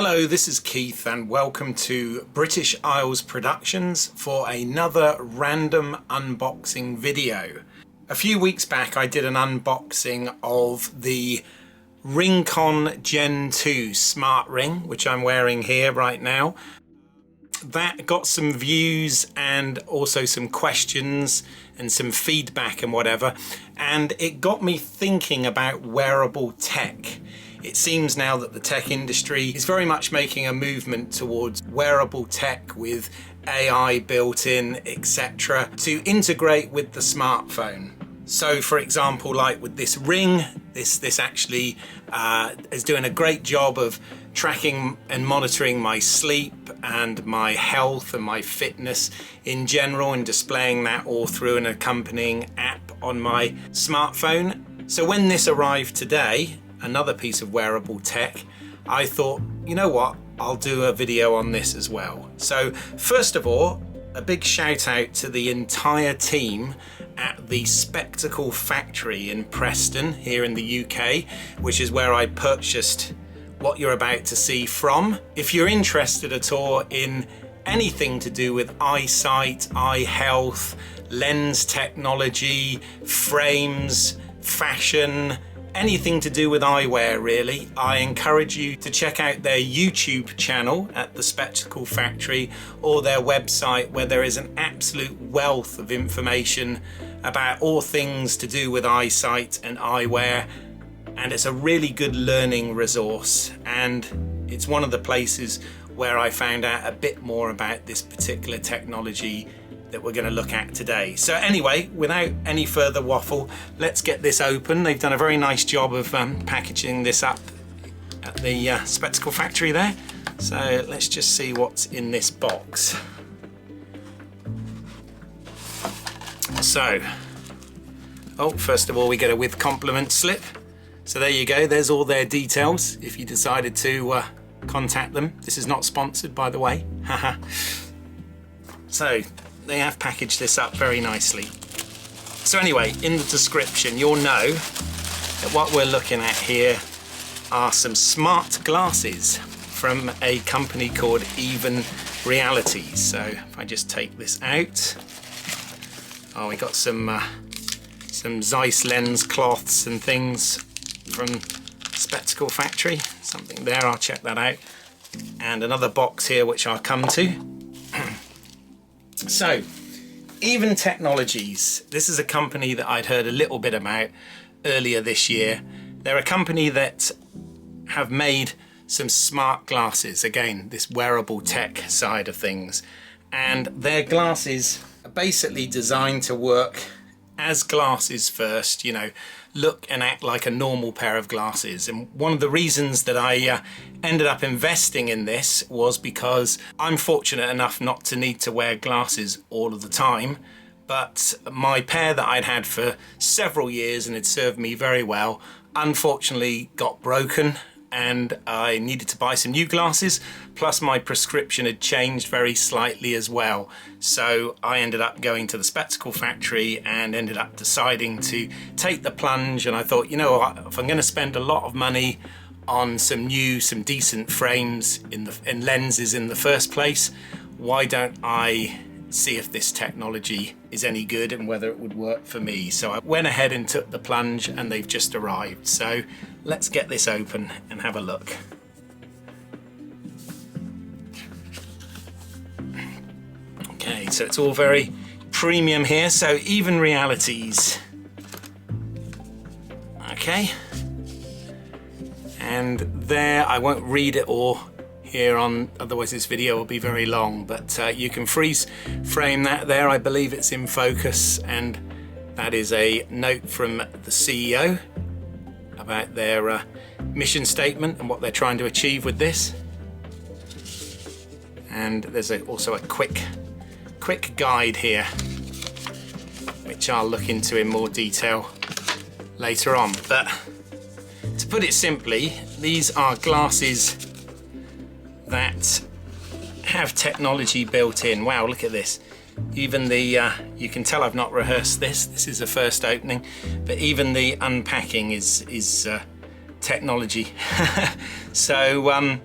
Hello, this is Keith and welcome to British Isles Productions for another random unboxing video. A few weeks back I did an unboxing of the Ringcon Gen 2 smart ring, which I'm wearing here right now. That got some views and also some questions and some feedback and whatever, and it got me thinking about wearable tech. It seems now that the tech industry is very much making a movement towards wearable tech with AI built in, etc., to integrate with the smartphone. So for example, like with this ring, this actually is doing a great job of tracking and monitoring my sleep and my health and my fitness in general, and displaying that all through an accompanying app on my smartphone. So when this arrived today, another piece of wearable tech, I thought, you know what, I'll do a video on this as well. So first of all, a big shout out to the entire team at the Spectacle Factory in Preston here in the UK, which is where I purchased what you're about to see from. If you're interested at all in anything to do with eyesight, eye health, lens technology, frames, fashion, anything to do with eyewear really, I encourage you to check out their YouTube channel at the Spectacle Factory or their website, where there is an absolute wealth of information about all things to do with eyesight and eyewear, and it's a really good learning resource, and it's one of the places where I found out a bit more about this particular technology that we're going to look at today. So anyway, without any further waffle, let's get this open. They've done a very nice job of packaging this up at the Spectacle Factory there. So let's just see what's in this box. So, first of all we get a with compliment slip. So there you go, there's all their details if you decided to contact them. This is not sponsored, by the way. So they have packaged this up very nicely. So anyway, in the description you'll know that what we're looking at here are some smart glasses from a company called Even Realities. So if I just take this out, we got some Zeiss lens cloths and things from Spectacle Factory. Something there, I'll check that out. And another box here which I'll come to. So, Even Technologies, this is a company that I'd heard a little bit about earlier this year. They're a company that have made some smart glasses, again, this wearable tech side of things. And their glasses are basically designed to work as glasses first, you know, look and act like a normal pair of glasses. And one of the reasons that I ended up investing in this was because I'm fortunate enough not to need to wear glasses all of the time, but my pair that I'd had for several years and had served me very well unfortunately got broken, and I needed to buy some new glasses, plus my prescription had changed very slightly as well. So I ended up going to the Spectacle Factory and ended up deciding to take the plunge, and I thought, you know what, if I'm going to spend a lot of money on some decent frames and lenses in the first place, why don't I see if this technology is any good and whether it would work for me. So I went ahead and took the plunge, and they've just arrived. So let's get this open and have a look. Okay, so it's all very premium here. So Even Realities. Okay. And there, I won't read it all here on, otherwise this video will be very long, but you can freeze frame that there. I believe it's in focus, and that is a note from the CEO about their mission statement and what they're trying to achieve with this. And there's also a quick guide here, which I'll look into in more detail later on. But to put it simply, these are glasses that have technology built in. Wow, look at this. Even the, you can tell I've not rehearsed this. This is the first opening, but even the unpacking is technology. So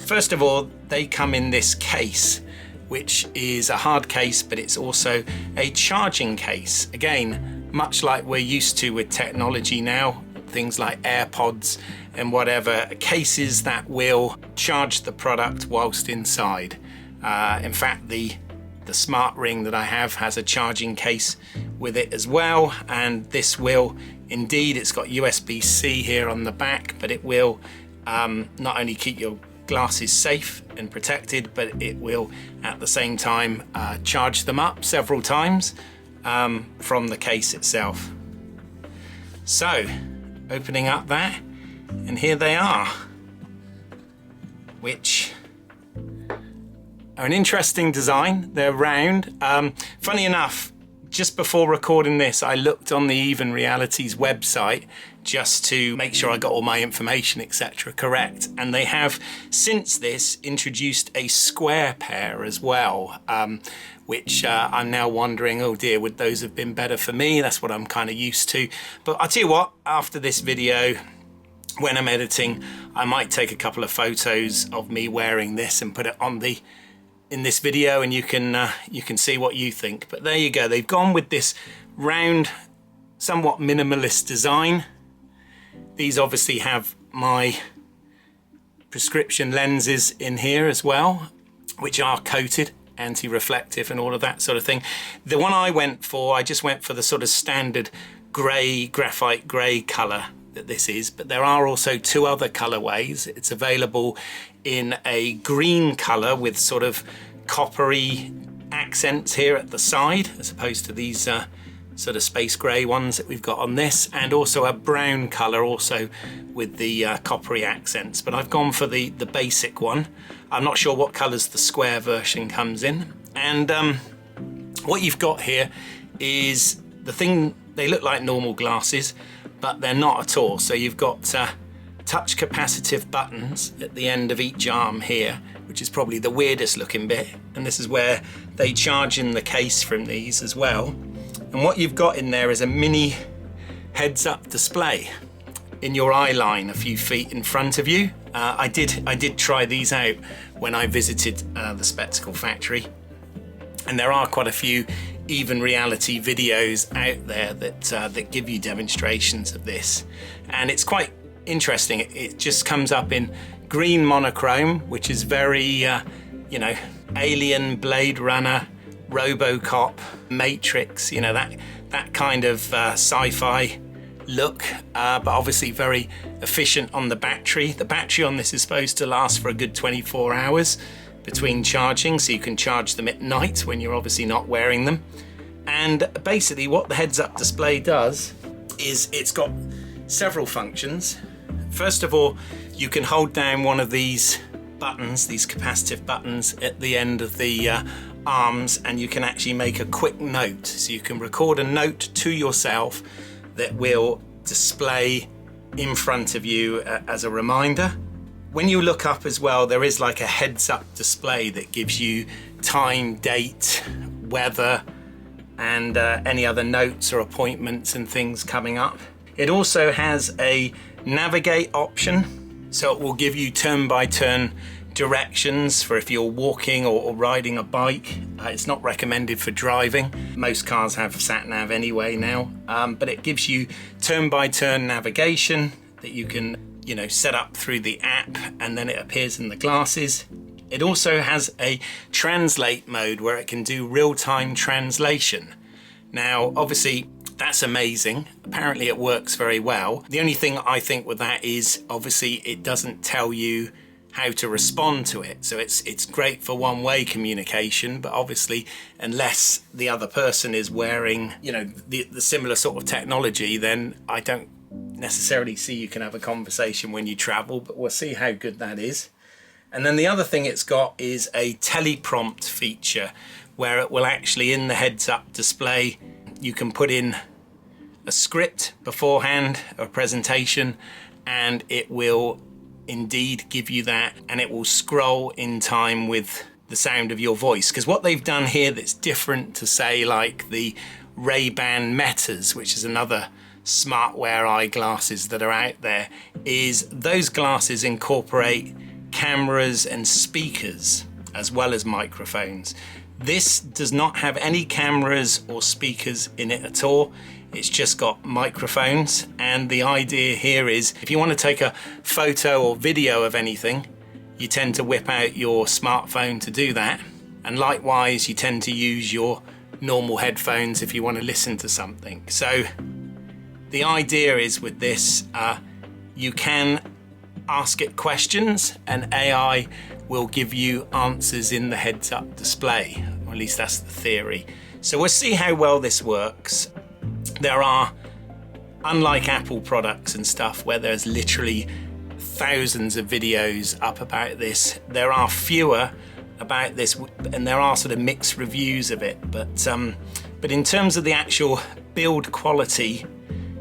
First of all, they come in this case, which is a hard case, but it's also a charging case. Again, much like we're used to with technology now, things like AirPods and whatever, cases that will charge the product whilst inside. In fact, the smart ring that I have has a charging case with it as well, and this will indeed, it's got USB-C here on the back, but it will not only keep your glasses safe and protected, but it will at the same time charge them up several times from the case itself. So opening up that, and here they are, which are an interesting design. They're round. Funny enough, just before recording this, I looked on the Even Realities website just to make sure I got all my information, etc. correct. And they have, since this, introduced a square pair as well, which I'm now wondering, oh dear, would those have been better for me? That's what I'm kind of used to. But I'll tell you what, after this video, when I'm editing, I might take a couple of photos of me wearing this and put it on in this video, and you can see what you think. But there you go, they've gone with this round, somewhat minimalist design. These obviously have my prescription lenses in here as well, which are coated, anti-reflective and all of that sort of thing. The one I went for, I just went for the sort of standard grey, graphite grey colour that this is, but there are also two other colorways. It's available in a green color with sort of coppery accents here at the side, as opposed to these sort of space gray ones that we've got on this, and also a brown color also with the coppery accents. But I've gone for the basic one. I'm not sure what colors the square version comes in. And what you've got here is the thing, they look like normal glasses, but they're not at all. So you've got touch capacitive buttons at the end of each arm here, which is probably the weirdest looking bit. And this is where they charge in the case from these as well. And what you've got in there is a mini heads-up display in your eye line a few feet in front of you. I did try these out when I visited the Spectacle Factory, and there are quite a few Even Reality videos out there that give you demonstrations of this, and it's quite interesting. It just comes up in green monochrome, which is very you know, Alien, Blade Runner, RoboCop, Matrix, you know, that kind of sci-fi look, but obviously very efficient on the battery. The battery on this is supposed to last for a good 24 hours between charging, so you can charge them at night when you're obviously not wearing them. And basically what the heads-up display does is it's got several functions. First of all, you can hold down one of these buttons, these capacitive buttons at the end of the arms, and you can actually make a quick note. So you can record a note to yourself that will display in front of you as a reminder. When you look up as well, there is like a heads-up display that gives you time, date, weather, and any other notes or appointments and things coming up. It also has a navigate option, so it will give you turn-by-turn directions for if you're walking or riding a bike. It's not recommended for driving. Most cars have sat-nav anyway now, but it gives you turn-by-turn navigation that you can, you know, set up through the app, and then it appears in the glasses. It also has a translate mode where it can do real-time translation. Now, obviously, that's amazing. Apparently it works very well. The only thing I think with that is obviously it doesn't tell you how to respond to it. So it's great for one-way communication, but obviously unless the other person is wearing, you know, the similar sort of technology, then I don't necessarily see you can have a conversation when you travel, but we'll see how good that is. And then the other thing it's got is a teleprompt feature where it will actually, in the heads-up display, you can put in a script beforehand, a presentation, and it will indeed give you that, and it will scroll in time with the sound of your voice. Because what they've done here that's different to, say, like the Ray-Ban Metas, which is another smartwear eyeglasses that are out there, is those glasses incorporate cameras and speakers as well as microphones. This does not have any cameras or speakers in it at all. It's just got microphones, and the idea here is if you want to take a photo or video of anything, you tend to whip out your smartphone to do that, and likewise you tend to use your normal headphones if you want to listen to something. So the idea is with this, you can ask it questions and AI will give you answers in the heads-up display, or at least that's the theory. So we'll see how well this works. There are, unlike Apple products and stuff where there's literally thousands of videos up about this, there are fewer about this, and there are sort of mixed reviews of it, but in terms of the actual build quality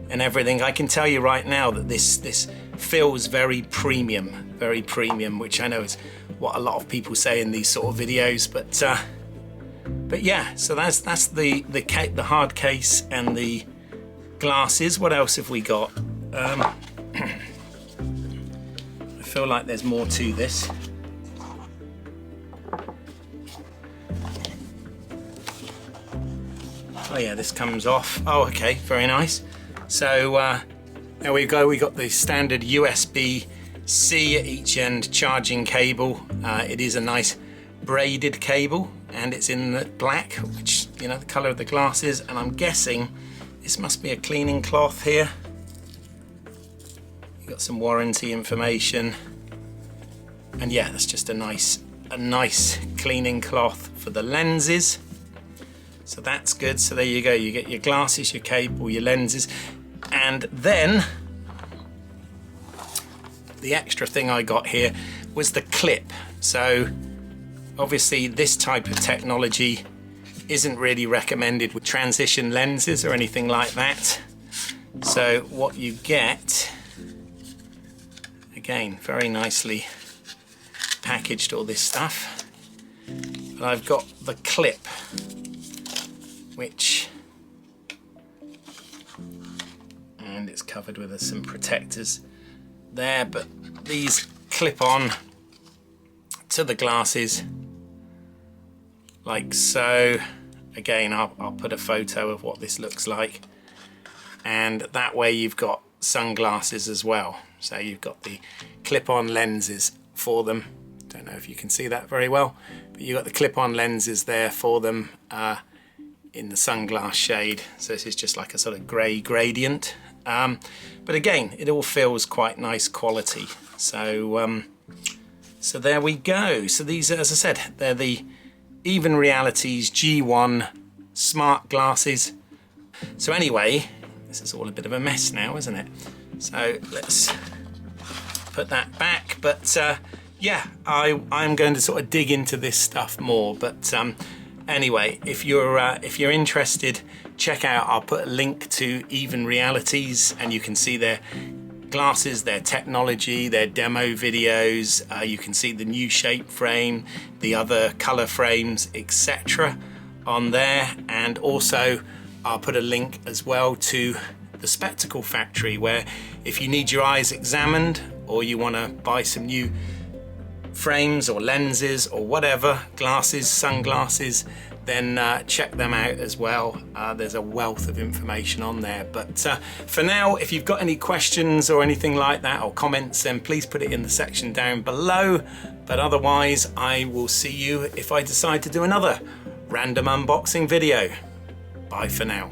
and everything, I can tell you right now that this feels very premium, which I know is what a lot of people say in these sort of videos, but yeah, so that's the hard case and the glasses. What else have we got? I feel like there's more to this. Oh yeah, this comes off. Oh, okay, very nice. So there we go. We got the standard USB-C at each end charging cable. It is a nice braided cable, and it's in the black, which, you know, the color of the glasses. And I'm guessing this must be a cleaning cloth here. You got some warranty information, and yeah, that's just a nice cleaning cloth for the lenses. So that's good. So there you go. You get your glasses, your cable, your lenses, and then the extra thing I got here was the clip. So obviously this type of technology isn't really recommended with transition lenses or anything like that. So what you get, again, very nicely packaged, all this stuff, but I've got the clip, which, and it's covered with some protectors there, but these clip on to the glasses like so. Again, I'll put a photo of what this looks like, and that way you've got sunglasses as well. So you've got the clip-on lenses for them. Don't know if you can see that very well, but you've got the clip-on lenses there for them in the sunglass shade. So this is just like a sort of grey gradient, but again, it all feels quite nice quality. So so there we go. So these, as I said, they're the Even Realities G1 smart glasses. So anyway, this is all a bit of a mess now, isn't it? So let's put that back. But yeah, I'm going to sort of dig into this stuff more. But anyway, if you're interested, check out. I'll put a link to Even Realities, and you can see their glasses, their technology, their demo videos. You can see the new shape frame, the other color frames, etc. on there. And also I'll put a link as well to the Spectacle Factory, where if you need your eyes examined or you want to buy some new frames or lenses or whatever, glasses, sunglasses, then check them out as well. There's a wealth of information on there. But for now, if you've got any questions or anything like that, or comments, then please put it in the section down below. But otherwise, I will see you if I decide to do another random unboxing video. Bye for now.